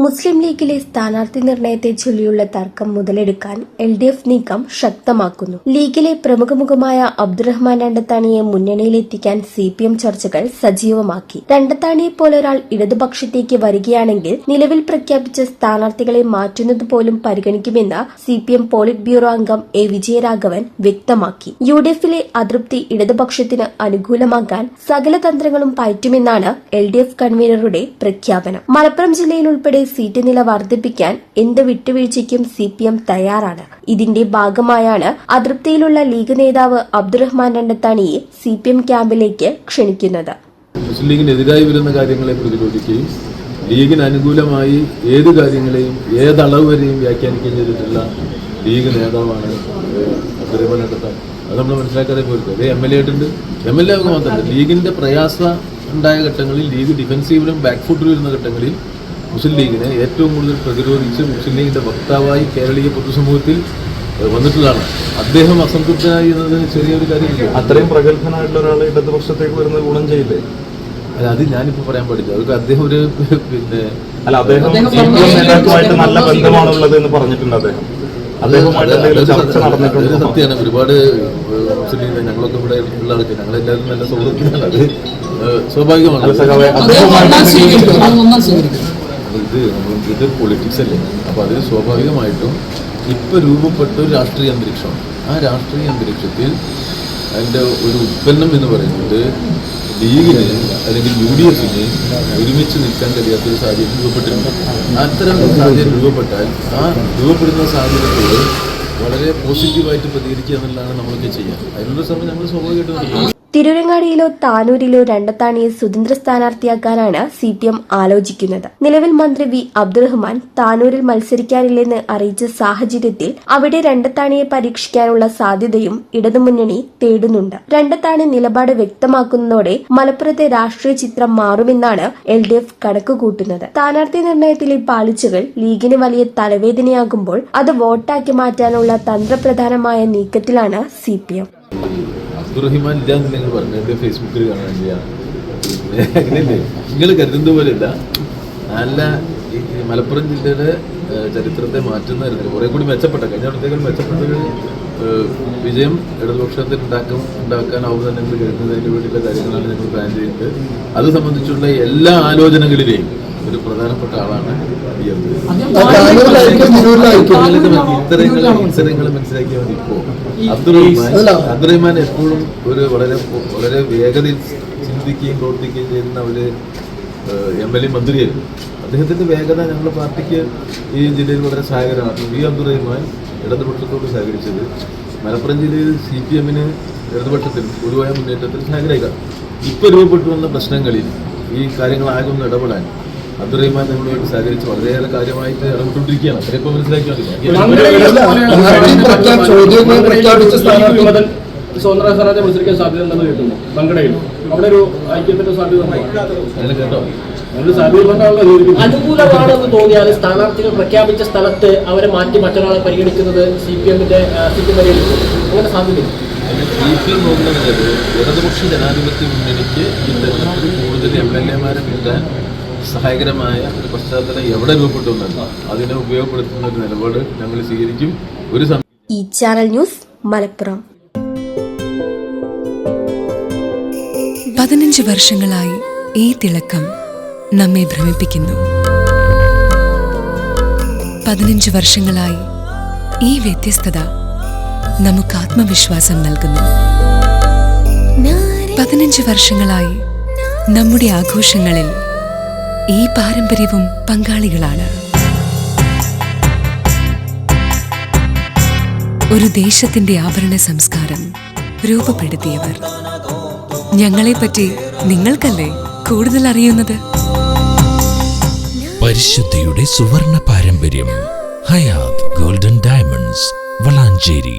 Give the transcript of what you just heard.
മുസ്ലിം ലീഗിലെ സ്ഥാനാർത്ഥി നിർണയത്തെ ചൊല്ലിയുള്ള തർക്കം മുതലെടുക്കാൻ LDF നീക്കം ശക്തമാക്കുന്നു. ലീഗിലെ പ്രമുഖ മുഖമായ അബ്ദുറഹ്മാൻ രണ്ടത്താണിയെ മുന്നണിയിലെത്തിക്കാൻ CPM ചർച്ചകൾ സജീവമാക്കി. രണ്ടത്താണിയെപ്പോലൊരാൾ ഇടതുപക്ഷത്തേക്ക് വരികയാണെങ്കിൽ നിലവിൽ പ്രഖ്യാപിച്ച സ്ഥാനാർത്ഥികളെ മാറ്റുന്നത് പോലും പരിഗണിക്കുമെന്ന് CPM പോളിറ്റ് ബ്യൂറോ അംഗം A. വിജയരാഘവൻ വ്യക്തമാക്കി. UDFിലെ അതൃപ്തി ഇടതുപക്ഷത്തിന് അനുകൂലമാക്കാൻ സകല തന്ത്രങ്ങളും പയറ്റുമെന്നാണ് LDF കൺവീനറുടെ പ്രഖ്യാപനം. മലപ്പുറം ജില്ലയിൽ ഉൾപ്പെടെ സീറ്റ് നില വർദ്ധിപ്പിക്കാൻ എന്ത് വിട്ടുവീഴ്ചയ്ക്കും CPM തയ്യാറാണ്. ഇതിന്റെ ഭാഗമായാണ് അതൃപ്തിയിലുള്ള ലീഗ് നേതാവ് അബ്ദുറഹ്മാൻ രണ്ടത്താണിയെ CPM ക്യാമ്പിലേക്ക് ക്ഷണിക്കുന്നത്. മുസ്ലിം ലീഗിനെതിരായി വരുന്ന കാര്യങ്ങളെ പ്രതിരോധിക്കുകയും ലീഗിന് അനുകൂലമായി ഏത് കാര്യങ്ങളെയും ഏതളവ് വരെയും വ്യാഖ്യാനിക്കുകയും ചെയ്തിട്ടുള്ള ലീഗ് നേതാവാണ് അബ്ദുറഹ്മാൻ രണ്ടത്താണി. അത് നമ്മൾ മനസ്സിലാക്കാതെ പോയിട്ട് അതേ MLA ആയിട്ടുണ്ട്. MLA മാത്രമല്ല, ലീഗിന്റെ പ്രയാസം ഉണ്ടായ ഘട്ടങ്ങളിൽ, ലീഗ് ഡിഫൻസീവിലും ബാക്ക്ഫുട്ടിലും വരുന്ന ഘട്ടങ്ങളിൽ മുസ്ലിം ലീഗിനെ ഏറ്റവും കൂടുതൽ പ്രതിരോധിച്ച് മുസ്ലിം ലീഗിന്റെ വക്താവായി കേരളീയ പൊതുസമൂഹത്തിൽ വന്നിട്ടുള്ളതാണ്. അദ്ദേഹം അസംതൃപ്തനായി എന്നതിന് ചെറിയൊരു കാര്യമില്ല. അത്രയും പ്രഗത്ഭനായിട്ടുള്ള ഒരാൾ ഇടതുപക്ഷത്തേക്ക് വരുന്ന ഗുണം ചെയ്യില്ലേ? അല്ല, അത് ഞാനിപ്പോൾ പറയാൻ പാടില്ല. അതൊക്കെ അദ്ദേഹം ഒരു അദ്ദേഹം നേതാക്കളുമായിട്ട് നല്ല ബന്ധമാണുള്ളത് എന്ന് പറഞ്ഞിട്ടുണ്ട്. സത്യമാണ്. ഒരുപാട് മുസ്ലിം ലീഗ് ഞങ്ങളൊക്കെ ഇവിടെ ഉള്ള ആൾക്ക് ഞങ്ങളെല്ലാവരും നല്ല സൗഹൃദത്തിലാണ്. അത് സ്വാഭാവികമാണ്. ഇത് പൊളിറ്റിക്സ് അല്ലേ. അപ്പോൾ അതിൽ സ്വാഭാവികമായിട്ടും ഇപ്പോൾ രൂപപ്പെട്ട ഒരു രാഷ്ട്രീയ അന്തരീക്ഷമാണ്. ആ രാഷ്ട്രീയ അന്തരീക്ഷത്തിൽ അതിൻ്റെ ഒരു ഉത്പന്നം എന്ന് പറയുന്നത് ലീഗിന് അല്ലെങ്കിൽ UDFിന് ഒരുമിച്ച് നിൽക്കാൻ കഴിയാത്തൊരു സാഹചര്യം രൂപപ്പെട്ടിട്ടുണ്ട്. അത്തരം സാഹചര്യം രൂപപ്പെട്ടാൽ ആ രൂപപ്പെടുന്ന സാഹചര്യത്തോട് വളരെ പോസിറ്റീവായിട്ട് പ്രതികരിക്കുക എന്നുള്ളതാണ് നമ്മളൊക്കെ ചെയ്യുക. അതിനുള്ള സമയം നമ്മൾ സ്വാഭാവികമായിട്ട് തിരൂരങ്ങാടിയിലോ താനൂരിലോ രണ്ടത്താണിയെ സ്വതന്ത്ര സ്ഥാനാർത്ഥിയാക്കാനാണ് CPM ആലോചിക്കുന്നത്. നിലവിൽ മന്ത്രി V. അബ്ദുറഹ്മാൻ താനൂരിൽ മത്സരിക്കാനില്ലെന്ന് അറിയിച്ച സാഹചര്യത്തിൽ അവിടെ രണ്ടത്താണിയെ പരീക്ഷിക്കാനുള്ള സാധ്യതയും ഇടതുമുന്നണി തേടുന്നുണ്ട്. രണ്ടത്താണി നിലപാട് വ്യക്തമാക്കുന്നതോടെ മലപ്പുറത്തെ രാഷ്ട്രീയ ചിത്രം മാറുമെന്നാണ് LDF കണക്കുകൂട്ടുന്നത്. സ്ഥാനാർത്ഥി നിർണയത്തിലെ പാളിച്ചകൾ ലീഗിന് വലിയ തലവേദനയാകുമ്പോൾ അത് വോട്ടാക്കി മാറ്റാനുള്ള തന്ത്രപ്രധാനമായ നീക്കത്തിലാണ് CPM. അബ്ദുറഹിമാൻ ഇല്ലാന്ന് നിങ്ങൾ പറഞ്ഞു എൻ്റെ ഫേസ്ബുക്കിൽ കാണാൻ ചെയ്യാം. അങ്ങനെയല്ലേ നിങ്ങൾ കരുതുന്ന പോലെയല്ല. നല്ല മലപ്പുറം ജില്ലയുടെ ചരിത്രത്തെ മാറ്റുന്ന തരത്തിൽ കുറെ കൂടി മെച്ചപ്പെട്ട കഴിഞ്ഞ അവിടത്തേക്കാൾ മെച്ചപ്പെട്ടൊരു വിജയം ഇടതുപക്ഷത്തിൽ ഉണ്ടാക്കാനാവുന്ന ഞങ്ങൾ കരുതുന്നതിന് വേണ്ടിയുള്ള കാര്യങ്ങളാണ് ഞങ്ങൾ പ്ലാൻ ചെയ്യുന്നത്. അത് സംബന്ധിച്ചുള്ള എല്ലാ ആലോചനകളിലെയും ഒരു പ്രധാനപ്പെട്ട ആളാണ് ഇത്തരങ്ങൾ മനസ്സിലാക്കിയാൽ മതി. ഇപ്പോൾ അബ്ദുറഹ്മാൻ എപ്പോഴും ഒരു വളരെ വേഗതയിൽ ചിന്തിക്കുകയും പ്രവർത്തിക്കുകയും ചെയ്യുന്ന ഒരു MLA മന്ത്രിയായിരുന്നു. അദ്ദേഹത്തിന്റെ വേഗത ഞങ്ങളുടെ പാർട്ടിക്ക് ഈ ജില്ലയിൽ വളരെ സഹായകരമാണ്. V. അബ്ദുറഹ്മാൻ ഇടതുപക്ഷത്തോട് സഹകരിച്ചത് മലപ്പുറം ജില്ലയിൽ CPMന് ഇടതുപക്ഷത്തിൽ പൊതുവായ മുന്നേറ്റത്തിൽ സഹായകരായിക്കാം. ഇപ്പോൾ രൂപപ്പെട്ടു വന്ന പ്രശ്നങ്ങളിൽ ഈ കാര്യങ്ങളാകെ ഒന്ന് ഇടപെടാൻ അബ്ദുറഹ്മാൻ ഞങ്ങളുമായിട്ട് സഹകരിച്ച് വളരെയേറെ കാര്യമായിട്ട് ഇടപെട്ടുകൊണ്ടിരിക്കുകയാണ്. അതിപ്പോൾ മനസ്സിലാക്കിയാൽ സ്വതന്ത്ര സ്ഥാനാർത്ഥി മത്സരിക്കാൻ സാധ്യത ഉണ്ടെന്ന് കേൾക്കുന്നു. മങ്കടയിൽ അവിടെ ഒരു ഐക്യത്തിന്റെ സാധ്യത കേട്ടോ. അനുകൂലമാണെന്ന് തോന്നിയാൽ സ്ഥാനാർത്ഥികൾ പ്രഖ്യാപിച്ച സ്ഥലത്ത് അവരെ മാറ്റി മറ്റൊരാളെ പരിഗണിക്കുന്നത് CPMന്റെ അങ്ങനെ സാധ്യതയില്ല. CPM നോക്കുന്നത് ഇടതുപക്ഷ ജനാധിപത്യ മുന്നണിക്ക് ഈ തെരഞ്ഞെടുപ്പിൽ കൂടുതൽ MLA കിട്ടാൻ സഹായകരമായ ഒരു പശ്ചാത്തലം എവിടെ രൂപപ്പെട്ടു എന്നല്ല, അതിനെ ഉപയോഗപ്പെടുത്തുന്ന ഒരു നിലപാട് ഞങ്ങൾ സ്വീകരിക്കും. ഈ ചാനൽ ന്യൂസ് മലപ്പുറം. 15 വർഷങ്ങളായി ഈ തിളക്കം നമ്മെ ഭ്രമിപ്പിക്കുന്നു. 15 വർഷങ്ങളായി ഈ വ്യത്യസ്തത നമുക്ക് ആത്മവിശ്വാസം നൽകുന്നു. 15 വർഷങ്ങളായി നമ്മുടെ ആഘോഷങ്ങളിൽ ഈ പാരമ്പര്യവും പങ്കാളികളാണ്. ഒരു ദേശത്തിന്റെ ആഭരണ സംസ്കാരം രൂപപ്പെടുത്തിയവർ. ഞങ്ങളെപ്പറ്റി നിങ്ങൾക്കല്ലേ കൂടുതൽ അറിയുന്നത്? പരിശുദ്ധിയുടെ സുവർണ പാരമ്പര്യം. Hayath golden diamonds, Valanchery.